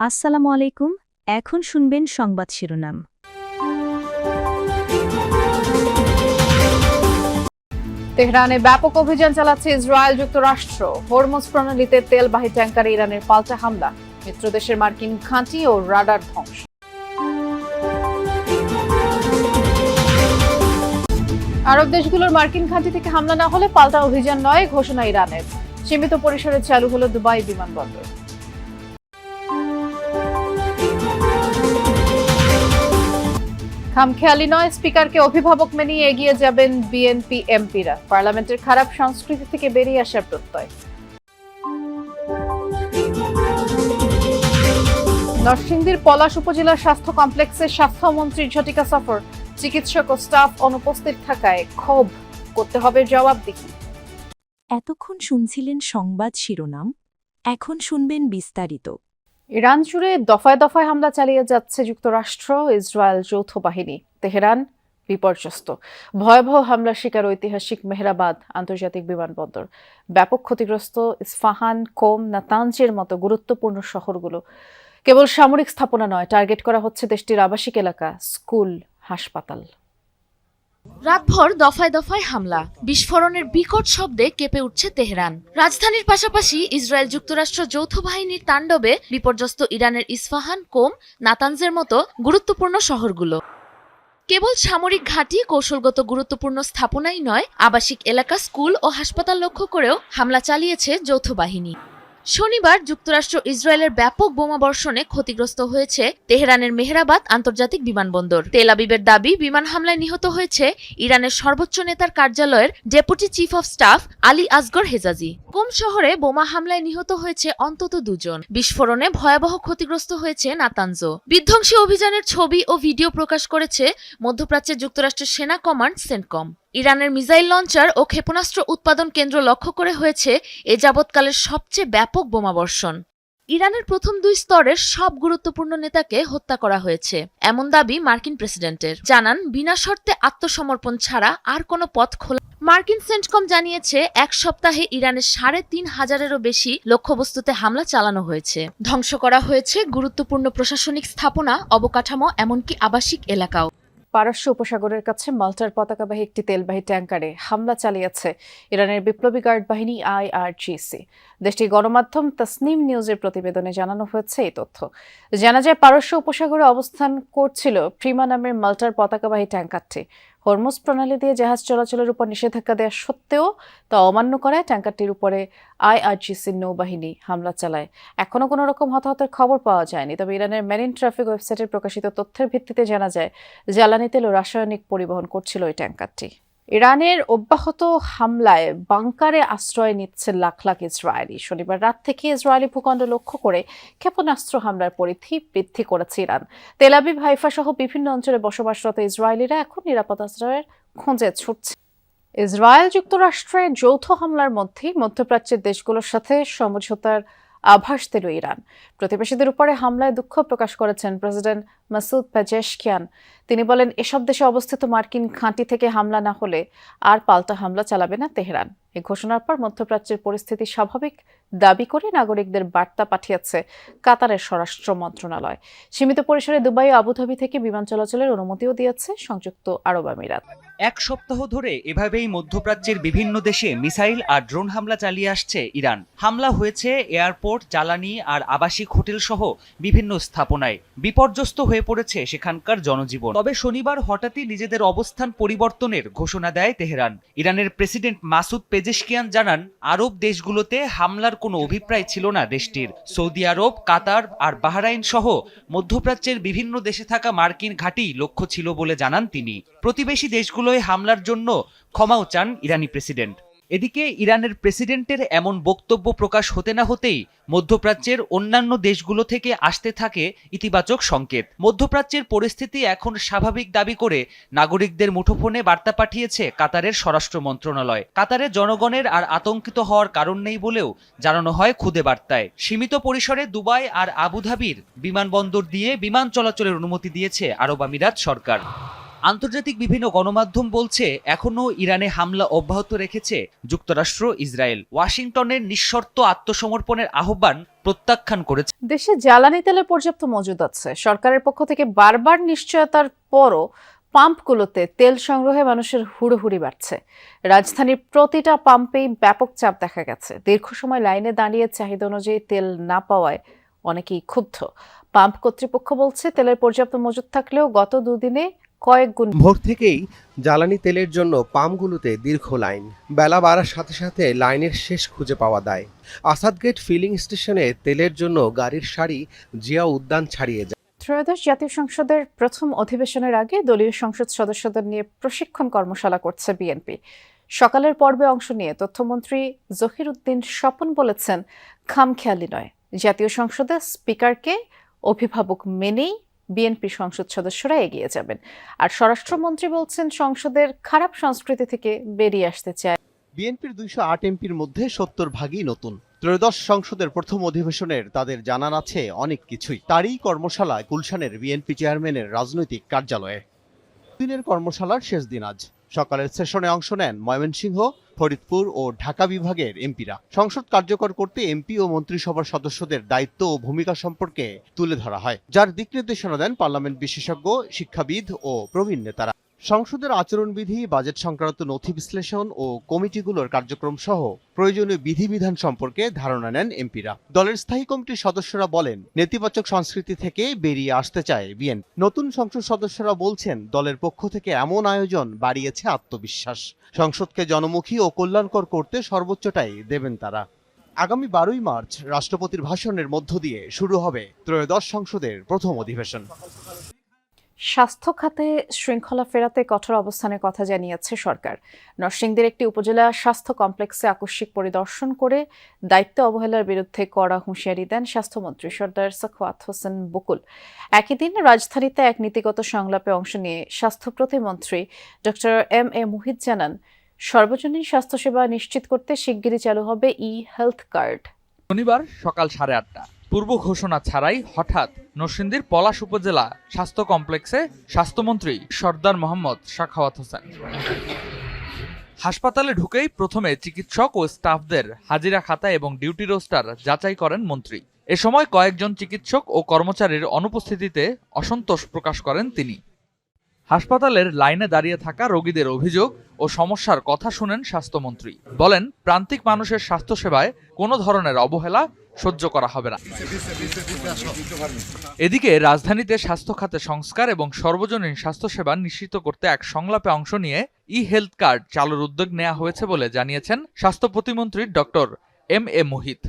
আসসালামু আলাইকুম। এখন শুনবেন সংবাদ শিরোনাম। তেহরানে ব্যাপক অভিযান চালাচ্ছে ইসরায়েল যুক্তরাষ্ট্র। হরমুজ প্রণালীতে তেলবাহী ট্যাঙ্কারে ইরানের পাল্টা হামলা, মিত্র দেশের মার্কিন ঘাঁটি ও রাডার ধ্বংস। আরব দেশগুলোর মার্কিন ঘাঁটি থেকে হামলা না হলে পাল্টা অভিযান নয়, ঘোষণা ইরানের। সীমিত পরিসরে চালু হলো দুবাই বিমানবন্দর। খামখেয়ালি নয়, স্পিকারকে অভিভাবক মেনিয়ে এগিয়ে যাবেন বিএনপি এমপিরা। পার্লামেন্টের খারাপ সংস্কৃতি থেকে বেরিয়ে আসার প্রত্যয়। নরসিংদীর পলাশ উপজেলার স্বাস্থ্য কমপ্লেক্সে স্বাস্থ্যমন্ত্রীর ঝটিকা সফর। চিকিৎসক ও স্টাফ অনুপস্থিত থাকায় ক্ষোভ, করতে হবে জবাবদিহি। এতক্ষণ শুনছিলেন সংবাদ শিরোনাম, এখন শুনবেন বিস্তারিত। ইরান জুড়ে দফায় দফায় হামলা চালিয়ে যাচ্ছে যুক্তরাষ্ট্র ইসরায়েল যৌথ বাহিনী। তেহরান বিপর্যস্ত। ভয়াবহ হামলার শিকার ঐতিহাসিক মেহরাবাদ আন্তর্জাতিক বিমানবন্দর। ব্যাপক ক্ষতিগ্রস্ত ইস্পাহান, কোম, নাতানজের মতো গুরুত্বপূর্ণ শহরগুলো। কেবল সামরিক স্থাপনা নয়, টার্গেট করা হচ্ছে দেশটির আবাসিক এলাকা, স্কুল, হাসপাতাল। রাতভর দফায় দফায় হামলা, বিস্ফোরণের বিকট শব্দে কেঁপে উঠছে তেহরান। রাজধানীর পাশাপাশি ইসরায়েল যুক্তরাষ্ট্র যৌথ বাহিনীর তাণ্ডবে বিপর্যস্ত ইরানের ইস্পাহান, কোম, নাতানজের মতো গুরুত্বপূর্ণ শহরগুলো। কেবল সামরিক ঘাঁটি, কৌশলগত গুরুত্বপূর্ণ স্থাপনাই নয়, আবাসিক এলাকা, স্কুল ও হাসপাতাল লক্ষ্য করেও হামলা চালিয়েছে যৌথ বাহিনী। শনিবার যুক্তরাষ্ট্র ইসরায়েলের ব্যাপক বোমাবর্ষণে ক্ষতিগ্রস্ত হয়েছে তেহরানের মেহরাবাদ আন্তর্জাতিক বিমানবন্দর। তেল আবিবের দাবি, বিমান হামলায় নিহত হয়েছে ইরানের সর্বোচ্চ নেতার কার্যালয়ের deputy chief of staff Ali Asghar Hejazi. Qom শহরে বোমা হামলায় নিহত হয়েছে অন্তত 2 জন। বিস্ফোরণে ভয়াবহ ক্ষতিগ্রস্ত হয়েছে নাতানজ। বিধ্বংসী অভিযানের ছবি ও ভিডিও প্রকাশ করেছে মধ্যপ্রাচ্যের যুক্তরাষ্ট্রের সেনা কমান্ড সেন্টকম। ইরানের মিসাইল লঞ্চার ও ক্ষেপণাস্ত্র উৎপাদন কেন্দ্র লক্ষ্য করে হয়েছে এ যাবৎকালের সবচেয়ে ব্যাপক বোমাবর্ষণ। ইরানের প্রথম 2 স্তরের সব গুরুত্বপূর্ণ নেতাকে হত্যা করা হয়েছে, এমন দাবি মার্কিন প্রেসিডেন্টের। জানান, বিনা শর্তে আত্মসমর্পণ ছাড়া আর কোনো পথ খোলা। মার্কিন সেন্টকম জানিয়েছে, 1 সপ্তাহে ইরানের 3,500-এরও বেশি লক্ষ্যবস্তুতে হামলা চালানো হয়েছে। ধ্বংস করা হয়েছে গুরুত্বপূর্ণ প্রশাসনিক স্থাপনা, অবকাঠামো, এমনকি আবাসিক এলাকাও। পারস্য উপসাগরের কাছে মাল্টার পতাকাবাহী একটি তেলবাহী ট্যাঙ্কারে হামলা চালিয়েছে ইরানের বিপ্লবী গার্ড বাহিনী IRGC। দেশটির গণমাধ্যম তাসনিম নিউজের প্রতিবেদনে জানানো হয়েছে এই তথ্য। জানা যায়, পারস্য উপসাগরে অবস্থান করছিল প্রিমা নামের মাল্টার পতাকাবাহী ট্যাঙ্কারটি। হরমুজ প্রণালী দিয়ে জাহাজ চলাচলের উপর নিষেধাজ্ঞা দেওয়া সত্ত্বেও তা অমান্য করায় ট্যাঙ্কারটির উপরে IRGCর নৌবাহিনী হামলা চালায়। এখনো কোনো রকম হতাহতের খবর পাওয়া যায়নি, তবে ইরানের মেরিন ট্রাফিক ওয়েবসাইটের প্রকাশিত তথ্যের ভিত্তিতে জানা যায়, জ্বালানি তেল ও রাসায়নিক পরিবহন করছিল ওই ট্যাঙ্কারটি। ইরানের অব্যাহত হামলায় বাংকারে আশ্রয় নিচ্ছে লাখ লাখ ইসরায়েলি। শনিবার রাত থেকে ইসরায়েলি ভূখণ্ড লক্ষ্য করে ক্ষেপণাস্ত্র হামলার পরিধি বৃদ্ধি করেছে ইরান। তেল আবিব, হাইফা সহ বিভিন্ন অঞ্চলে বসবাসরত ইসরায়েলিরা এখন নিরাপদ আশ্রয়ের খোঁজে ছুটছে। ইসরায়েল যুক্তরাষ্ট্রের যৌথ হামলার মধ্যেই মধ্যপ্রাচ্যের দেশগুলোর সাথে সমঝোতার আভাস দিল ইরান। প্রতিবেশীদের উপরে হামলায় দুঃখ প্রকাশ করেছেন প্রেসিডেন্ট মাসুদ পেজেশকিয়ান। তিনি বলেন, এসব দেশে অবস্থিত মার্কিন ঘাঁটি থেকে হামলা না হলে আর পাল্টা হামলা চালাবে না তেহরান। এই ঘোষণার পর মধ্যপ্রাচ্যের পরিস্থিতি স্বাভাবিক দাবি করে নাগরিকদের বার্তা পাঠিয়েছে কাতারের স্বরাষ্ট্র মন্ত্রণালয়। সীমিত পরিসরে দুবাই ও আবুধাবি থেকে বিমান চলাচলের অনুমতিও দিয়েছে সংযুক্ত আরব আমিরাত। 1 সপ্তাহ ধরে এভাবেই মধ্যপ্রাচ্যের বিভিন্ন দেশে মিসাইল আর ড্রোন হামলা চালিয়ে আসছে ইরান। হামলা হয়েছে এয়ারপোর্ট, জ্বালানি আর আবাসিক হোটেল সহ বিভিন্ন স্থাপনায়। বিপর্যস্ত হয়ে পড়েছে সেখানকার জনজীবন। তবে শনিবার হঠাৎই নিজেদের অবস্থান পরিবর্তনের ঘোষণা দেয় তেহরান। ইরানের প্রেসিডেন্ট মাসুদ পেজেশকিয়ান জানান, আরব দেশগুলোতে হামলার কোনো অভিপ্রায় ছিল না দেশটির। সৌদি আরব, কাতার আর বাহরাইন সহ মধ্যপ্রাচ্যের বিভিন্ন দেশে থাকা মার্কিন ঘাঁটি লক্ষ্য ছিল বলে জানান তিনি। প্রতিবেশী দেশগুলোয় হামলার জন্য ক্ষমাও চান ইরানি প্রেসিডেন্ট। এদিকে ইরানের প্রেসিডেন্টের এমন বক্তব্য প্রকাশ হতে না হতেই মধ্যপ্রাচ্যের অন্যান্য দেশগুলো থেকে আসতে থাকে ইতিবাচক সংকেত। মধ্যপ্রাচ্যের পরিস্থিতি এখন স্বাভাবিক দাবি করে নাগরিকদের মুঠোফোনে বার্তা পাঠিয়েছে কাতারের স্বরাষ্ট্র মন্ত্রণালয়। কাতারের জনগণের আর আতঙ্কিত হওয়ার কারণ নেই বলেও জানানো হয় খুদে বার্তায়। সীমিত পরিসরে দুবাই আর আবুধাবির বিমানবন্দর দিয়ে বিমান চলাচলের অনুমতি দিয়েছে আরব আমিরাত সরকার। আন্তর্জাতিক বিভিন্ন গণমাধ্যম বলছে, এখনও ইরানে হামলা অব্যাহত রেখেছে যুক্তরাষ্ট্র, ইসরায়েল। ওয়াশিংটনের নিঃশর্ত আত্মসমর্পণের আহ্বান প্রত্যাখ্যান করেছে। দেশে জ্বালানি তেলের পর্যাপ্ত মজুদ আছে। সরকারের পক্ষ থেকে বারবার নিশ্চয়তার পরও পাম্পগুলোতে তেল সংগ্রহে মানুষের হুড়োহুড়ি বাড়ছে। রাজধানীর প্রতিটা পাম্পেই ব্যাপক চাপ দেখা গেছে। দীর্ঘ সময় লাইনে দাঁড়িয়ে চাহিদা অনুযায়ী তেল না পাওয়ায় অনেকেই ক্ষুব্ধ। পাম্প কর্তৃপক্ষ বলছে, তেলের পর্যাপ্ত মজুদ থাকলেও গত দুদিনে কয়েক গুণ ভোর থেকেই জ্বালানি তেলের জন্য পাম্পগুলোতে দীর্ঘ লাইন। বেলা বাড়ার সাথে সাথে লাইনের শেষ খুঁজে পাওয়া দায়। আসাদগেট ফিলিং স্টেশনে তেলের জন্য গাড়ির সারি জিয়া উদ্যান ছাড়িয়ে যায়। ত্রয়োদশ জাতীয় সংসদের প্রথম অধিবেশনের আগে দলীয় সংসদ সদস্যদের নিয়ে প্রশিক্ষণ কর্মশালা করছে বিএনপি। সকালের পর্বে অংশ নিয়ে তথ্যমন্ত্রী জহিরউদ্দিন স্বপন বলেছেন, খামখেয়ালি নয়, জাতীয় সংসদে স্পিকারকে অভিভাবক মেনেই বিএনপি সংসদ সদস্যরা এগিয়ে যাবেন। আর স্বরাষ্ট্রমন্ত্রী বলছেন, সংসদের খারাপ সংস্কৃতি থেকে বেরিয়ে আসতে চায়। বিএনপির 208 এমপির মধ্যে 70 ভাগই নতুন। ত্রয়োদশ সংসদের প্রথম অধিবেশনের তাদের জানার আছে অনেক কিছুই। তারই কর্মশালা গুলশানের বিএনপি চেয়ারম্যানের রাজনৈতিক কার্যালয়ে। দিনের কর্মশালার শেষ দিন আজ। সকালের সেশনে অংশ নেন ময়মনসিংহ, ফরিদপুর ও ঢাকা বিভাগের এমপিরা। সংসদ কার্যকর করতে এমপি ও মন্ত্রিসভার সদস্যদের দায়িত্ব ও ভূমিকা সম্পর্কে তুলে ধরা হয়, যার দিক নির্দেশনা দেন পার্লামেন্ট বিশেষজ্ঞ, শিক্ষাবিদ ও প্রবীণ নেতারা। সংসদের আচরণবিধি, বাজেট সংক্রান্ত নথি বিশ্লেষণ ও কমিটিগুলোর কার্যক্রম সহ প্রয়োজনীয় বিধিবিধান সম্পর্কে ধারণা নেন এমপিরা। দলের স্থায়ী কমিটির সদস্যরা বলেন, নেতিবাচক সংস্কৃতি থেকে বেরিয়ে আসতে চায় বিএনপি। নতুন সংসদ সদস্যরা বলছেন, দলের পক্ষ থেকে এমন আয়োজন বাড়িয়েছে আত্মবিশ্বাস। সংসদকে জনমুখী ও কল্যাণকর করতে সর্বোচ্চটাই দেবেন তারা। আগামী 12ই মার্চ রাষ্ট্রপতির ভাষণের মধ্য দিয়ে শুরু হবে ত্রয়োদশ সংসদের প্রথম অধিবেশন। স্বাস্থ্য খাতে শৃঙ্খলা ফেরাতে কঠোর অবস্থানের কথা জানিয়েছে সরকার। নরসিংদীর একটি উপজেলা স্বাস্থ্য কমপ্লেক্সে আকস্মিক পরিদর্শন করে দায়িত্ব অবহেলার বিরুদ্ধে কড়া হুঁশিয়ারি দেন স্বাস্থ্যমন্ত্রী সর্দার সাখাওয়াত হোসেন বকুল। একই দিন রাজধানীতে এক নীতিগত সংলাপে অংশ নিয়ে স্বাস্থ্য প্রতিমন্ত্রী ডক্টর এম.এ. মুহিত জানান, সর্বজনীন স্বাস্থ্যসেবা নিশ্চিত করতে শিগগিরই চালু হবে ই-হেলথ কার্ড। শনিবার সকাল 8:30 পূর্ব ঘোষণা ছাড়াই হঠাৎ নরসিংদীর পলাশ উপজেলা স্বাস্থ্য কমপ্লেক্সে স্বাস্থ্যমন্ত্রী সর্দার মোহাম্মদ সাখাওয়াত হোসেন। হাসপাতালে ঢুকেই প্রথমে চিকিৎসক ও স্টাফদের হাজিরা খাতা এবং ডিউটি রোস্টার যাচাই করেন মন্ত্রী। এ সময় কয়েকজন চিকিৎসক ও কর্মচারীর অনুপস্থিতিতে অসন্তোষ প্রকাশ করেন তিনি। হাসপাতালের লাইনে দাঁড়িয়ে থাকা রোগীদের অভিযোগ ও সমস্যার কথা শুনেন স্বাস্থ্যমন্ত্রী। বলেন, প্রান্তিক মানুষের স্বাস্থ্যসেবায় কোনো ধরনের অবহেলা সহ্য করা হবে না। এদিকে রাজধানীতে স্বাস্থ্য খাতে সংস্কার এবং সর্বজনীন স্বাস্থ্যসেবা নিশ্চিত করতে এক সংলাপে অংশ নিয়ে ই-হেলথ কার্ড চালুর উদ্যোগ নেওয়া হয়েছে বলে জানিয়েছেন স্বাস্থ্য প্রতিমন্ত্রী ডক্টর এম.এ. মুহিত।